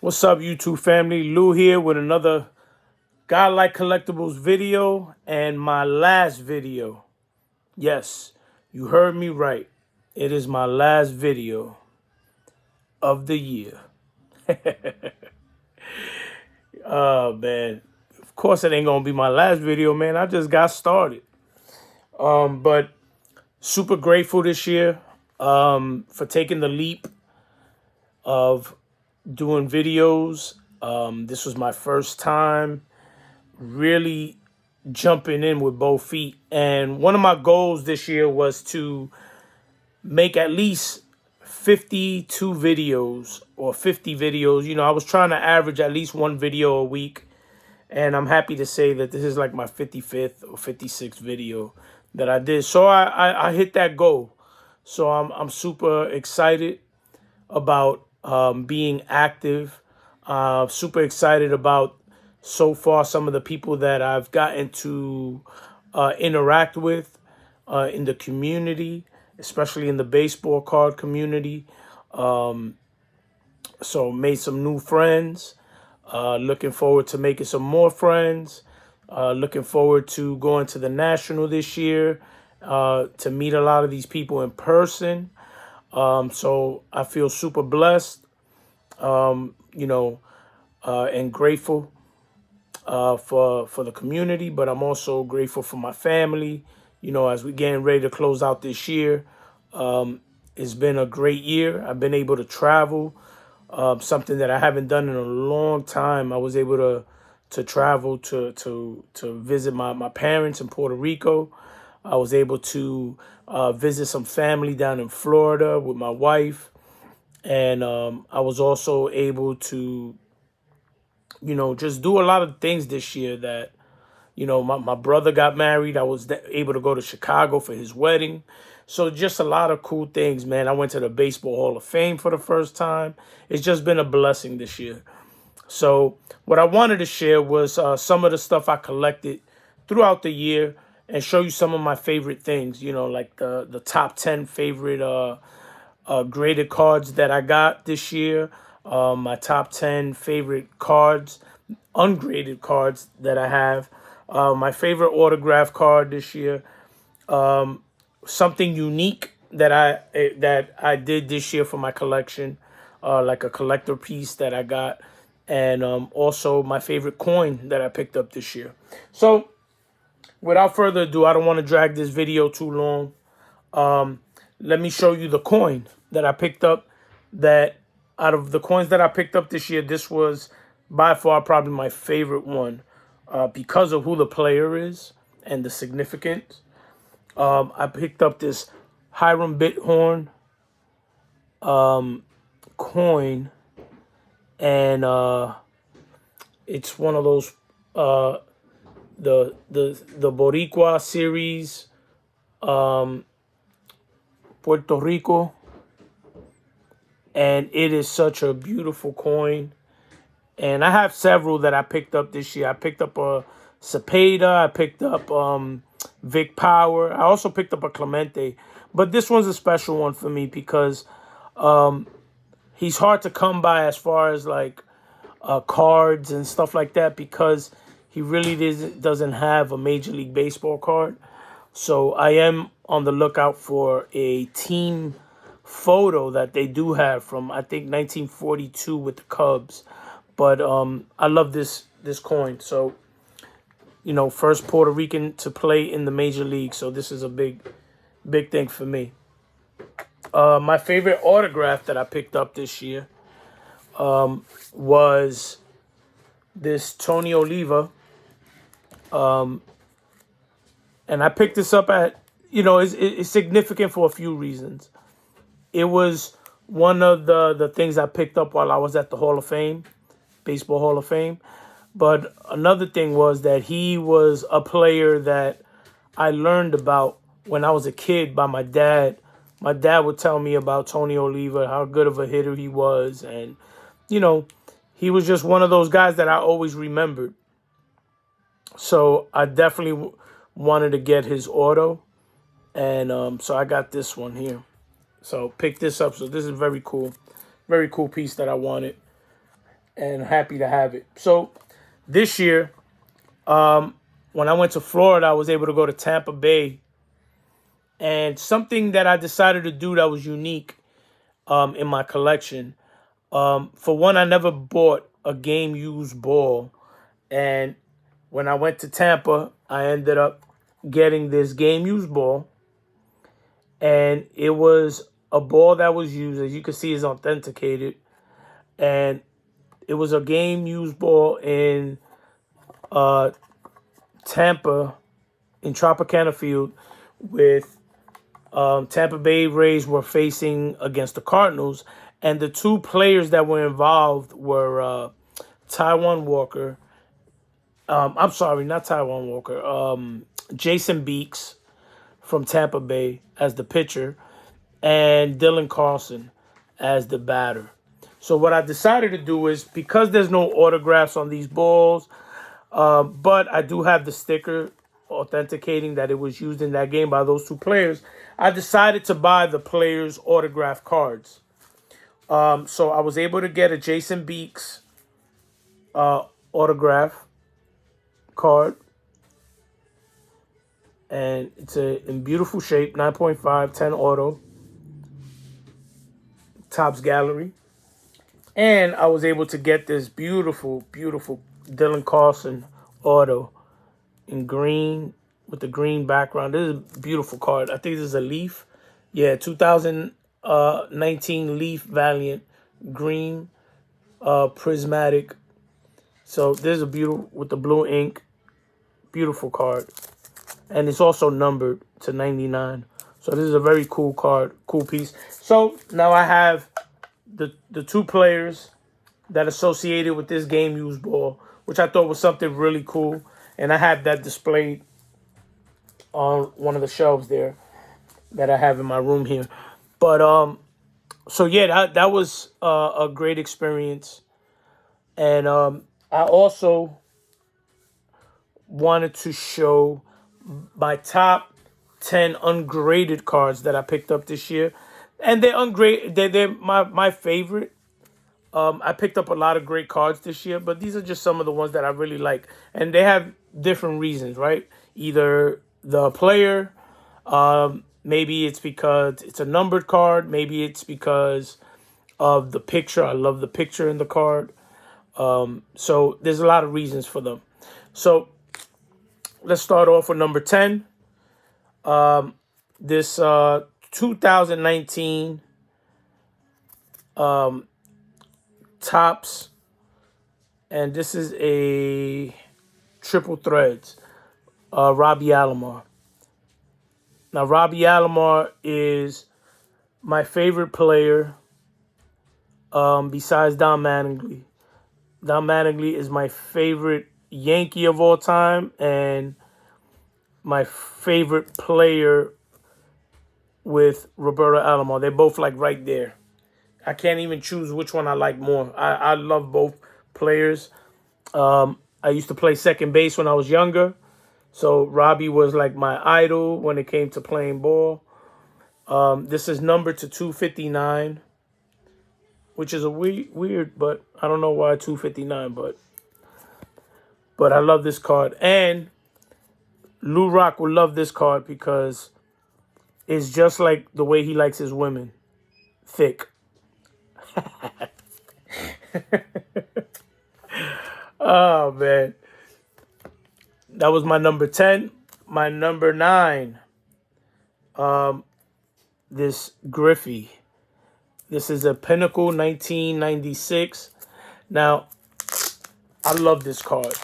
What's up, YouTube family? Lou here with another Godlike Collectibles video and my last video. Yes, you heard me right. It is my last video of the year. Oh, man. Of course it ain't gonna be my last video, man. I just got started. But super grateful this year for taking the leap of doing videos. This was my first time really jumping in with both feet. And one of my goals this year was to make at least 52 videos or 50 videos. I was trying to average at least one video a week. And I'm happy to say that this is like my 55th or 56th video that I did. So I hit that goal. So I'm super excited about being active. Super excited about so far some of the people that I've gotten to interact with in the community, especially in the baseball card community. So made some new friends. Looking forward to making some more friends. Looking forward to going to the National this year to meet a lot of these people in person. So I feel super blessed, and grateful for the community, but I'm also grateful for my family. As we're getting ready to close out this year, it's been a great year. I've been able to travel, something that I haven't done in a long time. I was able to travel to visit my parents in Puerto Rico. I was able to visit some family down in Florida with my wife. And I was also able to, just do a lot of things this year that, my brother got married. I was able to go to Chicago for his wedding. So just a lot of cool things, man. I went to the Baseball Hall of Fame for the first time. It's just been a blessing this year. So what I wanted to share was some of the stuff I collected throughout the year and show you some of my favorite things, like the top 10 favorite graded cards that I got this year. My top 10 favorite cards, ungraded cards that I have. My favorite autograph card this year. Something unique that I did this year for my collection, like a collector piece that I got, and also my favorite coin that I picked up this year. So without further ado, I don't want to drag this video too long. Let me show you the coin that I picked up. That out of the coins that I picked up this year, this was by far probably my favorite one because of who the player is and the significance. I picked up this Hiram Bithorn coin, and it's one of those the Boricua series, Puerto Rico, and it is such a beautiful coin. And I have several that I picked up this year. I picked up a Cepeda. I picked up Vic Power. I also picked up a Clemente. But this one's a special one for me because he's hard to come by as far as like cards and stuff like that, because he really doesn't have a Major League Baseball card. So I am on the lookout for a team photo that they do have from, I think, 1942 with the Cubs. But I love this coin. So, first Puerto Rican to play in the Major League. So this is a big thing for me. My favorite autograph that I picked up this year was this Tony Oliva. And I picked this up at, it's significant for a few reasons. It was one of the things I picked up while I was at the Hall of Fame, Baseball Hall of Fame. But another thing was that he was a player that I learned about when I was a kid by my dad. My dad would tell me about Tony Oliva, how good of a hitter he was. And, he was just one of those guys that I always remembered. So I definitely wanted to get his auto. And so I got this one here. So pick this up. So this is very cool piece that I wanted. and happy to have it. So this year, when I went to Florida, I was able to go to Tampa Bay, and something that I decided to do that was unique in my collection. For one, I never bought a game used ball, and when I went to Tampa, I ended up getting this game used ball, and it was a ball that was used, as you can see, is authenticated, and it was a game used ball in Tampa, in Tropicana Field, with Tampa Bay Rays were facing against the Cardinals, and the two players that were involved were Taiwan Walker. I'm sorry, not Taiwan Walker. Jason Beeks from Tampa Bay as the pitcher, and Dylan Carlson as the batter. So what I decided to do is, because there's no autographs on these balls, but I do have the sticker authenticating that it was used in that game by those two players, I decided to buy the players' autograph cards. So I was able to get a Jason Beeks autograph card, and it's in beautiful shape, 9.5, 10 auto, Topps Gallery. And I was able to get this beautiful, beautiful Dylan Carlson auto in green with the green background. This is a beautiful card. I think this is a Leaf. Yeah, 2019 Leaf Valiant green prismatic. So this is a beautiful, with the blue ink, beautiful card. And it's also numbered to 99. So this is a very cool card, cool piece. So now I have the two players that associated with this game used ball, which I thought was something really cool. And I have that displayed on one of the shelves there that I have in my room here. But so yeah, that was a great experience. And I also wanted to show my top 10 ungraded cards that I picked up this year. And they're ungraded. They're my favorite. I picked up a lot of great cards this year, but these are just some of the ones that I really like. And they have different reasons, right? Either the player, maybe it's because it's a numbered card. Maybe it's because of the picture. I love the picture in the card. So there's a lot of reasons for them. So let's start off with number 10. This 2019 Topps, and this is a triple threads, Robbie Alomar. Now, Robbie Alomar is my favorite player besides Don Mattingly. Don Mattingly is my favorite Yankee of all time and my favorite player with Roberto Alomar. They're both like right there. I can't even choose which one I like more. I love both players. I used to play second base when I was younger. So Robbie was like my idol when it came to playing ball. This is numbered to 259, which is a weird, but I don't know why 259, but I love this card. And Lou Rock will love this card because it's just like the way he likes his women. Thick. Oh, man. That was my number 10. My number 9. This Griffey. This is a Pinnacle 1996. Now, I love this card.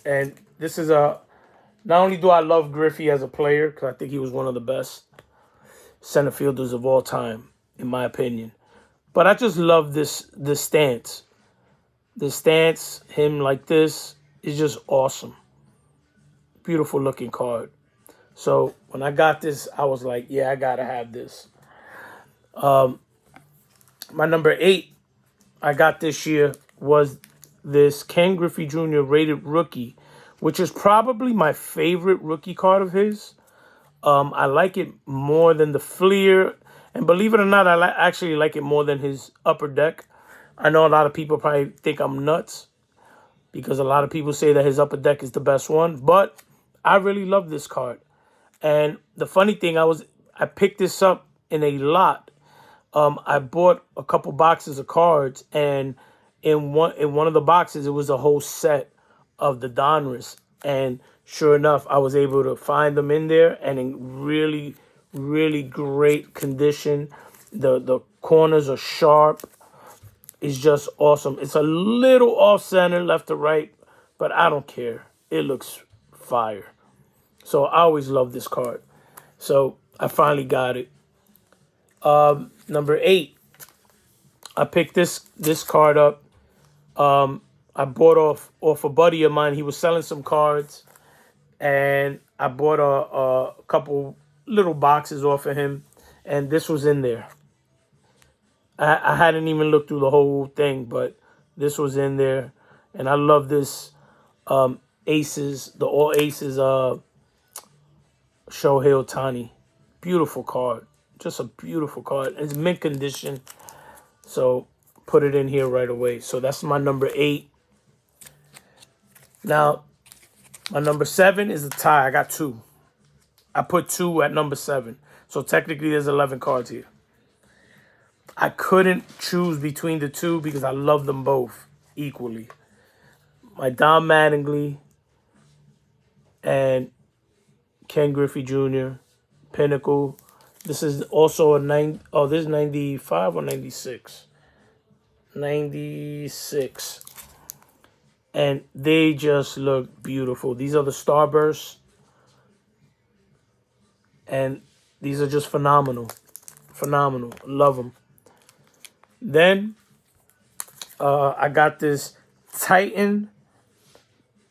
And this is a... Not only do I love Griffey as a player, because I think he was one of the best center fielders of all time, in my opinion. But I just love this stance. The stance, him like this, is just awesome. Beautiful looking card. So when I got this, I was like, yeah, I gotta have this. My number 8 I got this year was this Ken Griffey Jr. rated rookie, which is probably my favorite rookie card of his. I like it more than the Fleer. And believe it or not, I actually like it more than his Upper Deck. I know a lot of people probably think I'm nuts because a lot of people say that his upper deck is the best one, but I really love this card. And the funny thing, I picked this up in a lot. I bought a couple boxes of cards, and in one of the boxes, it was a whole set of the Donruss. And sure enough, I was able to find them in there and in really, really great condition. The corners are sharp. It's just awesome. It's a little off center, left to right, but I don't care. It looks fire. So I always love this card. So I finally got it. Number 8, I picked this card up. I bought off a buddy of mine. He was selling some cards, and I bought a couple little boxes off of him, and this was in there. I hadn't even looked through the whole thing, but this was in there, and I love this Aces, the All Aces Shohei Ohtani. Beautiful card. Just a beautiful card. It's mint condition. So put it in here right away. So that's my number 8. Now, my number 7 is a tie. I got 2. I put 2 at number 7. So technically there's 11 cards here. I couldn't choose between the 2 because I love them both equally. My Don Mattingly and Ken Griffey Jr. Pinnacle. This is also a 9. Oh, this is 95 or 96. 96. And they just look beautiful. These are the Starbursts. And these are just phenomenal. Phenomenal. Love them. Then I got this Titan,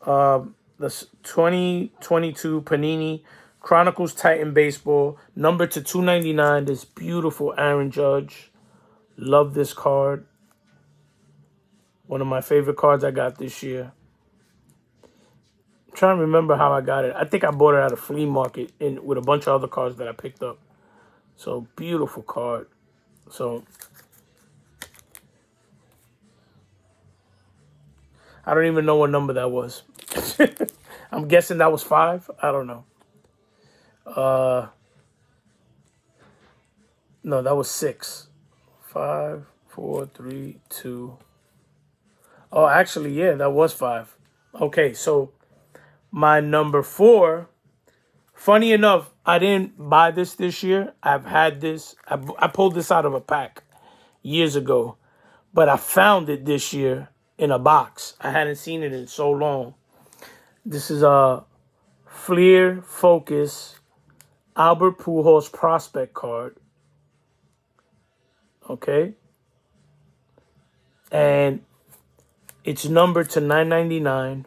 the 2022 Panini Chronicles Titan Baseball, number to 299. This beautiful Aaron Judge. Love this card. One of my favorite cards I got this year. I'm trying to remember how I got it. I think I bought it at a flea market with a bunch of other cards that I picked up. So, beautiful card. So, I don't even know what number that was. I'm guessing that was 5. I don't know. No, that was 6. 5, 4, 3, 2. Oh, actually, yeah, that was 5. Okay, so my number 4. Funny enough, I didn't buy this year. I've had this. I pulled this out of a pack years ago, but I found it this year in a box. I hadn't seen it in so long. This is a Fleer Focus Albert Pujols prospect card. Okay. And it's numbered to 999.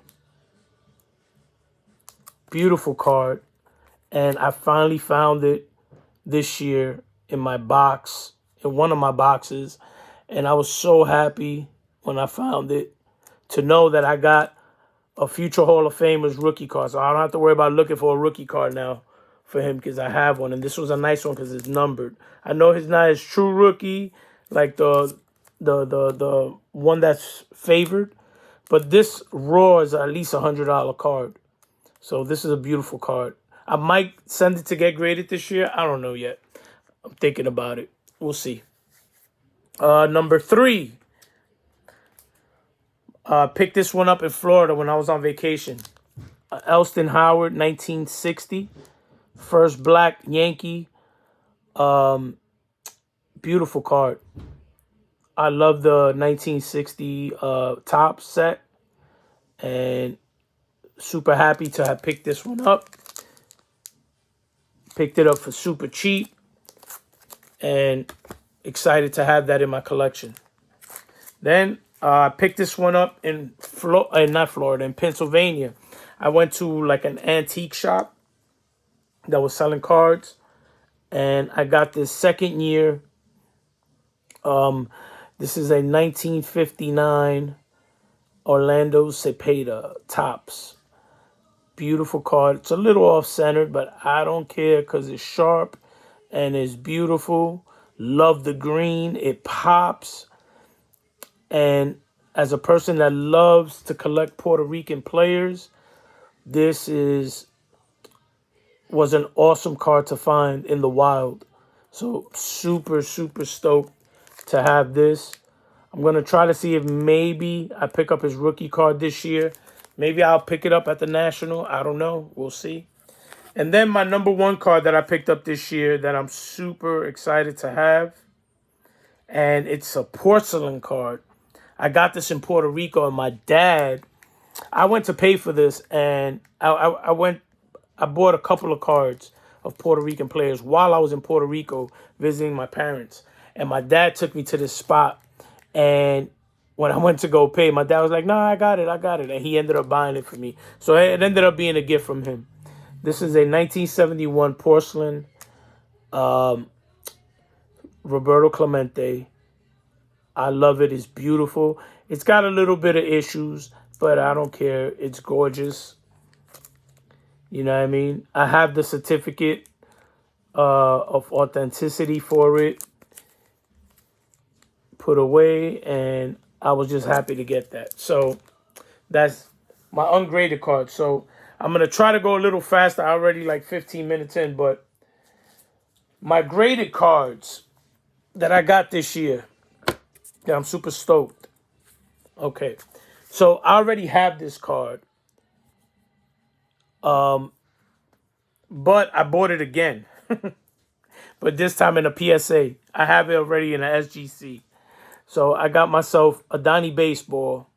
Beautiful card. And I finally found it this year in my box, in one of my boxes. And I was so happy when I found it to know that I got a future Hall of Famer's rookie card. So I don't have to worry about looking for a rookie card now for him because I have one. And this was a nice one because it's numbered. I know he's not his true rookie, like the one that's favored. But this raw is at least $100 card. So this is a beautiful card. I might send it to get graded this year. I don't know yet. I'm thinking about it. We'll see. Number 3. Picked this one up in Florida when I was on vacation. Elston Howard, 1960. First black Yankee. Beautiful card. I love the 1960 top set. And super happy to have picked this one up. Picked it up for super cheap. And excited to have that in my collection. Then I picked this one up in in Pennsylvania. I went to like an antique shop that was selling cards. And I got this second year. This is a 1959 Orlando Cepeda Topps. Beautiful card. It's a little off-centered, but I don't care because it's sharp and it's beautiful. Love the green. It pops. And as a person that loves to collect Puerto Rican players, this was an awesome card to find in the wild. So super, super stoked to have this. I'm going to try to see if maybe I pick up his rookie card this year. Maybe I'll pick it up at the National. I don't know. We'll see. And then my number one card that I picked up this year that I'm super excited to have. And it's a porcelain card. I got this in Puerto Rico, and my dad, I went to pay for this, and I bought a couple of cards of Puerto Rican players while I was in Puerto Rico visiting my parents. And my dad took me to this spot, and when I went to go pay, my dad was like, "No, I got it. And he ended up buying it for me. So it ended up being a gift from him. This is a 1971 porcelain Roberto Clemente. I love it. It's beautiful. It's got a little bit of issues, but I don't care. It's gorgeous. You know what I mean? I have the certificate of authenticity for it put away, and I was just happy to get that. So that's my ungraded card. So I'm going to try to go a little faster. I already like 15 minutes in, but my graded cards that I got this year, that I'm super stoked. Okay. So I already have this card. But I bought it again. But this time in a PSA. I have it already in a SGC. So I got myself a Donnie Baseball,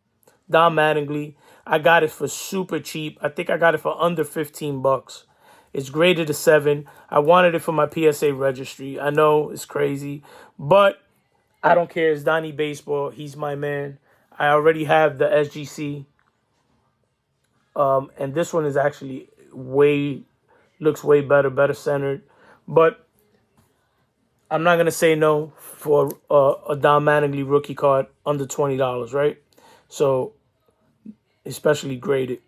Don Mattingly. I got it for super cheap. I think I got it for under 15 bucks. It's graded a 7. I wanted it for my PSA registry. I know it's crazy, but I don't care. It's Donnie Baseball. He's my man. I already have the SGC. And this one is actually looks way better centered. But I'm not going to say no for a Don Mattingly rookie card under $20, right? So, especially graded.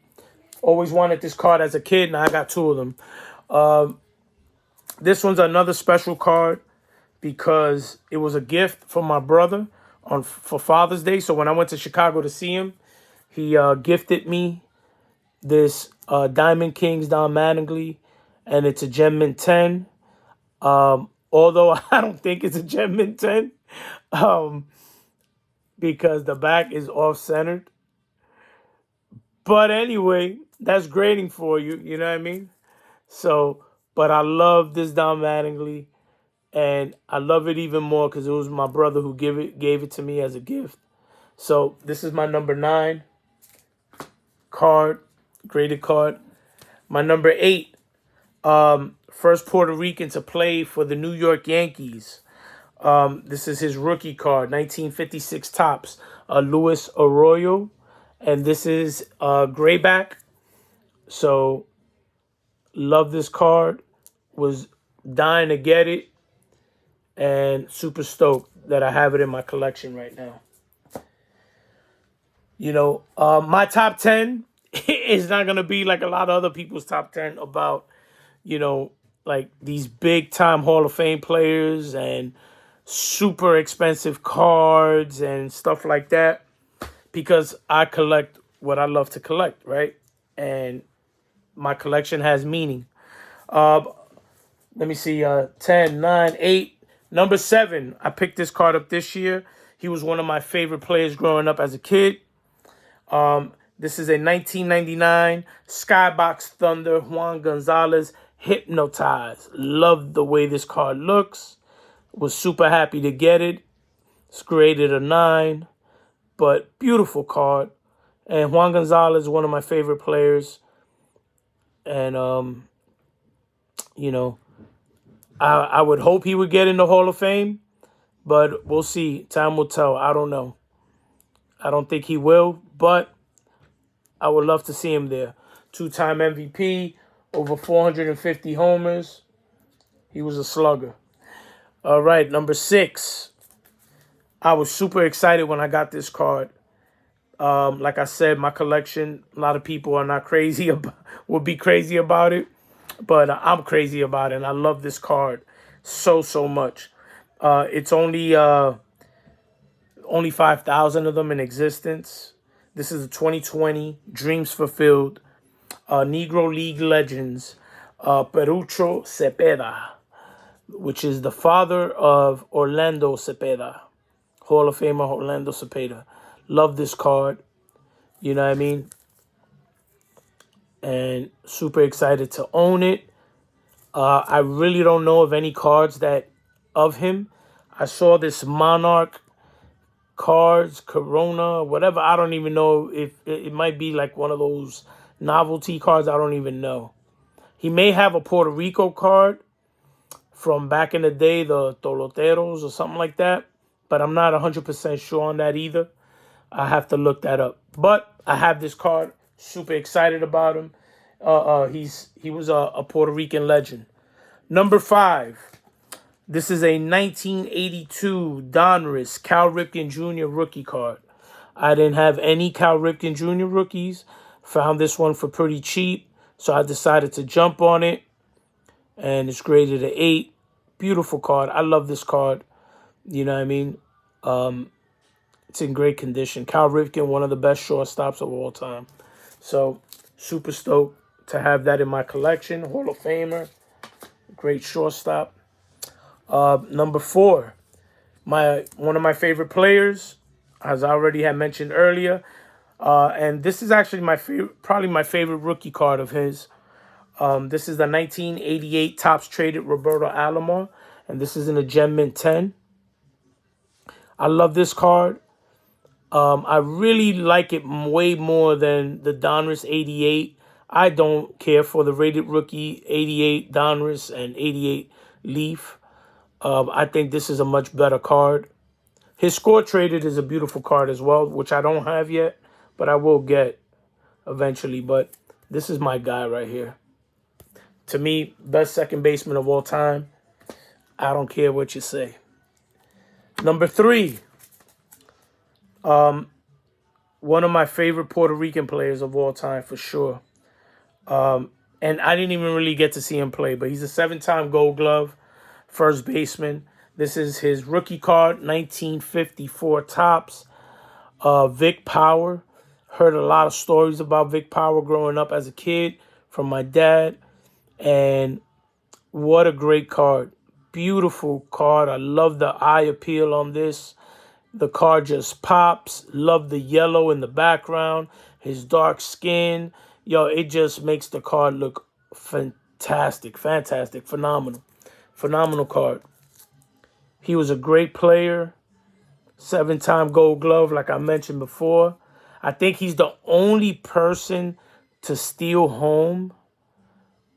Always wanted this card as a kid, and I got 2 of them. This one's another special card because it was a gift from my brother for Father's Day. So when I went to Chicago to see him, he gifted me this Diamond Kings Don Mattingly, and it's a Gem Mint 10. Although I don't think it's a Gem Mint 10 because the back is off-centered. But anyway, that's grading for you. You know what I mean? So, but I love this Don Mattingly, and I love it even more because it was my brother who gave it to me as a gift. So this is my number 9 card, graded card. My number 8, first Puerto Rican to play for the New York Yankees. This is his rookie card, 1956 Topps, Luis Arroyo. And this is grayback. So, love this card. Was dying to get it. And super stoked that I have it in my collection right now. You know, my top 10 is not going to be like a lot of other people's top 10 about, you know, like these big time Hall of Fame players and super expensive cards and stuff like that. Because I collect what I love to collect, right? And my collection has meaning. Let me see, 10, 9, 8. Number 7, I picked this card up this year. He was one of my favorite players growing up as a kid. This is a 1999 Skybox Thunder Juan Gonzalez Hypnotized. Love the way this card looks. Was super happy to get it. It's graded a 9. But beautiful card. And Juan Gonzalez is one of my favorite players. And, you know, I would hope he would get in the Hall of Fame. But we'll see. Time will tell. I don't know. I don't think he will. But I would love to see him there. 2-time MVP. Over 450 homers. He was a slugger. All right, number 6. I was super excited when I got this card. Like I said, my collection, a lot of people are not crazy would be crazy about it, but I'm crazy about it, and I love this card so much. It's only Only 5,000 of them in existence. This is a 2020 Dreams Fulfilled Negro League Legends Perucho Cepeda, which is the father of Orlando Cepeda, Hall of Famer Orlando Cepeda. Love this card. You know what I mean? And super excited to own it. I really don't know of any cards that of him. I saw this Monarch cards, Corona, whatever. I don't even know if it might be like one of those novelty cards. I don't even know. He may have a Puerto Rico card from back in the day, the Toloteros or something like that. But I'm not 100% sure on that either. I have to look that up. But I have this card. Super excited about him. He was a Puerto Rican legend. Number 5. This is a 1982 Donruss Cal Ripken Jr. rookie card. I didn't have any Cal Ripken Jr. rookies. Found this one for pretty cheap. So I decided to jump on it. And it's graded at 8. Beautiful card. I love this card. You know what I mean? It's in great condition. Cal Ripken, one of the best shortstops of all time. So super stoked to have that in my collection. Hall of Famer. Great shortstop. Number 4, one of my favorite players, as I already had mentioned earlier, and this is actually probably my favorite rookie card of his. This is the 1988 Topps Traded Roberto Alomar, and this is in a Gem Mint 10. I love this card. I really like it way more than the Donruss 88. I don't care for the rated rookie 88 Donruss and 88 Leaf. I think this is a much better card. His Score Traded is a beautiful card as well, which I don't have yet, but I will get eventually. But this is my guy right here. To me, best second baseman of all time. I don't care what you say. Number 3. One of my favorite Puerto Rican players of all time, for sure. And I didn't even really get to see him play, but he's a 7-time Gold Glove first baseman. This is his rookie card, 1954 Topps. Vic Power. Heard a lot of stories about Vic Power growing up as a kid from my dad. And what a great card. Beautiful card. I love the eye appeal on this. The card just pops. Love the yellow in the background. His dark skin. Yo, it just makes the card look fantastic. Fantastic. Phenomenal. Phenomenal card. He was a great player. 7-time Gold Glove, like I mentioned before. I think he's the only person to steal home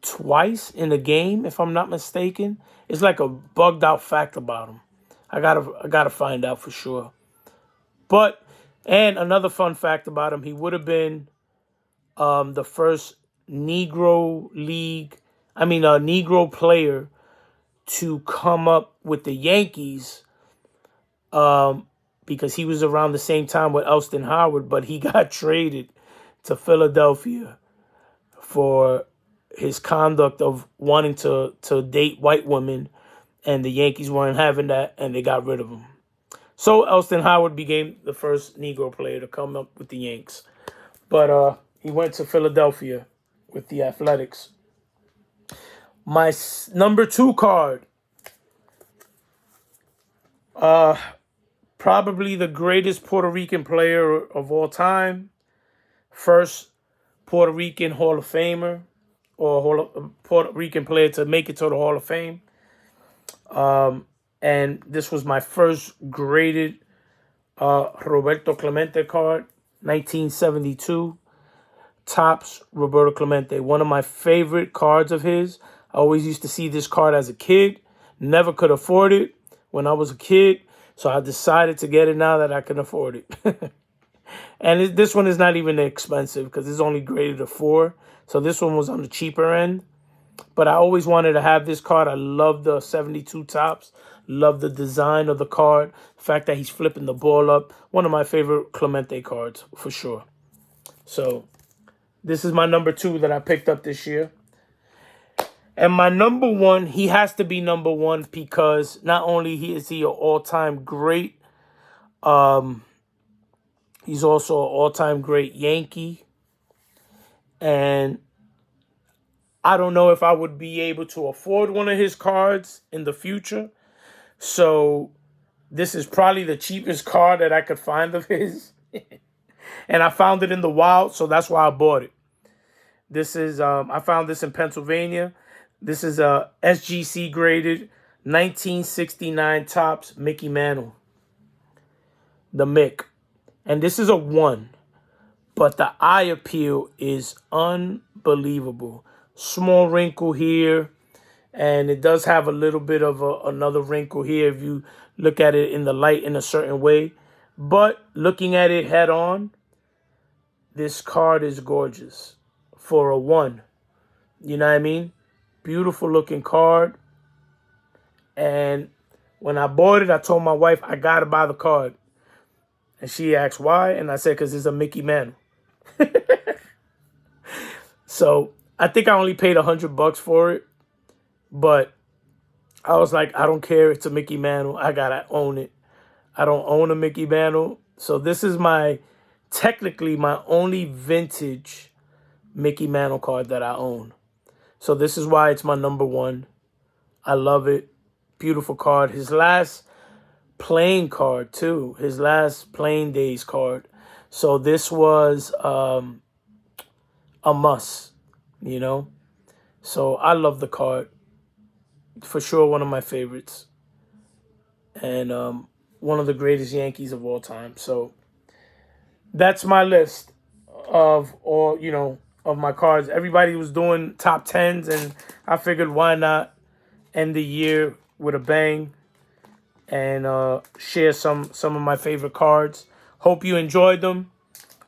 twice in a game, if I'm not mistaken. It's like a bugged out fact about him. I gotta find out for sure. But, and another fun fact about him, he would have been the first Negro player to come up with the Yankees, because he was around the same time with Elston Howard, but he got traded to Philadelphia for his conduct of wanting to date white women, and the Yankees weren't having that, and they got rid of him. So Elston Howard became the first Negro player to come up with the Yanks. But he went to Philadelphia with the Athletics. My number 2 card, probably the greatest Puerto Rican player of all time. First Puerto Rican Hall of Famer, or Puerto Rican player to make it to the Hall of Fame. And this was my first graded Roberto Clemente card, 1972. Topps Roberto Clemente, one of my favorite cards of his. I always used to see this card as a kid. Never could afford it when I was a kid. So I decided to get it now that I can afford it. And this one is not even expensive because it's only graded a 4. So this one was on the cheaper end. But I always wanted to have this card. I love the 72 Topps. Love the design of the card. The fact that he's flipping the ball up. One of my favorite Clemente cards, for sure. So this is my number 2 that I picked up this year. And my number 1, he has to be number 1 because not only is he an all-time great Um, he's also an all-time great Yankee. And I don't know if I would be able to afford one of his cards in the future. So this is probably the cheapest card that I could find of his. And I found it in the wild, so that's why I bought it. This is I found this in Pennsylvania. This is a SGC graded 1969 tops Mickey Mantle, the Mick. And this is a 1, but the eye appeal is unbelievable. Small wrinkle here, and it does have a little bit of another wrinkle here if you look at it in the light in a certain way. But looking at it head on, this card is gorgeous for a 1. You know what I mean? Beautiful looking card. And when I bought it, I told my wife I gotta buy the card. And she asked why, and I said because it's a Mickey Mantle. So I think I only paid $100 for it, but I was like, I don't care. It's a Mickey Mantle. I gotta own it. I don't own a Mickey Mantle, so this is technically my only vintage Mickey Mantle card that I own. So this is why it's my number 1. I love it. Beautiful card. His last playing card too. His last playing days card. So this was a must, you know. So I love the card. For sure one of my favorites. And one of the greatest Yankees of all time. So that's my list of all, of my cards. Everybody was doing top 10s, and I figured why not end the year with a bang and share some of my favorite cards. Hope you enjoyed them.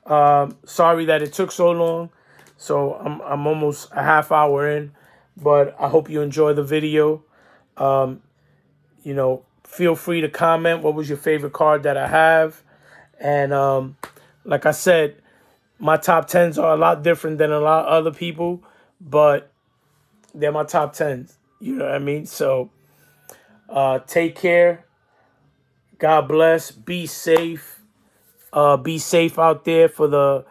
Sorry that it took so long. So I'm almost a half hour in, but I hope you enjoy the video. Feel free to comment what was your favorite card that I have. And like I said, my top 10s are a lot different than a lot of other people, but they're my top 10s. You know what I mean? So take care. God bless. Be safe. Be safe out there for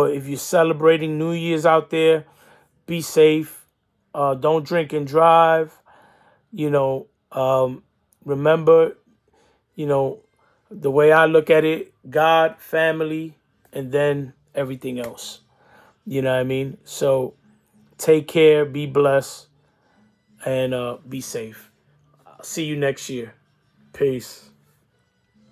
if you're celebrating New Year's out there. Be safe. Don't drink and drive. Remember, the way I look at it, God, family, and then everything else. You know what I mean? So take care, be blessed, and be safe. I'll see you next year. Peace.